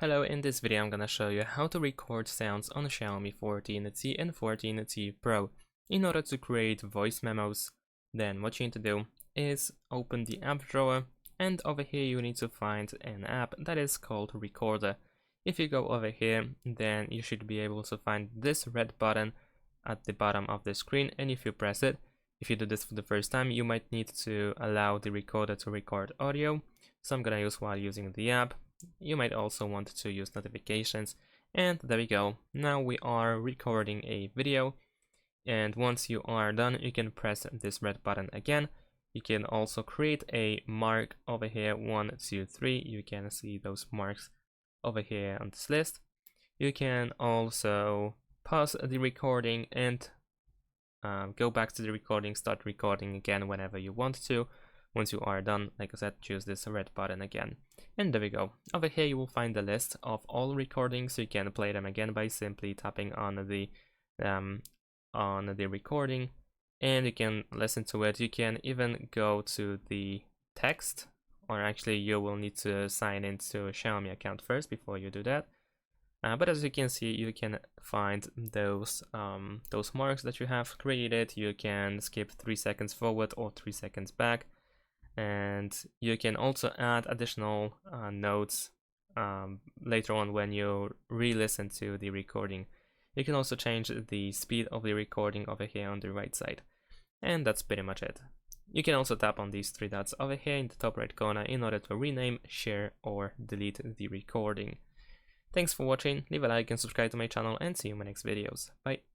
Hello, in this video I'm gonna show you how to record sounds on a Xiaomi 14T and 14T Pro. In order to create voice memos, then what you need to do is open the app drawer, and over here you need to find an app that is called Recorder. If you go over here, then you should be able to find this red button at the bottom of the screen, and if you press it, if you do this for the first time, you might need to allow the recorder to record audio. So I'm gonna use while using the app. You might also want to use notifications, and there we go. Now we are recording a video, and once you are done, you can press this red button again. You can also create a mark over here, 1, 2, 3. You can see those marks over here on this list. You can also pause the recording and go back to the recording, start recording again whenever you want to. Once you are done, like I said, choose this red button again. And there we go. Over here you will find the list of all recordings. You can play them again by simply tapping on the recording, and you can listen to it. You can even go to the text, or actually you will need to sign into a Xiaomi account first before you do that. But as you can see, you can find those marks that you have created. You can skip 3 seconds forward or 3 seconds back. And you can also add additional notes later on when you re-listen to the recording. You can also change the speed of the recording over here on the right side. And that's pretty much it. You can also tap on these 3 dots over here in the top right corner in order to rename, share, or delete the recording. Thanks for watching, leave a like and subscribe to my channel, and see you in my next videos. Bye!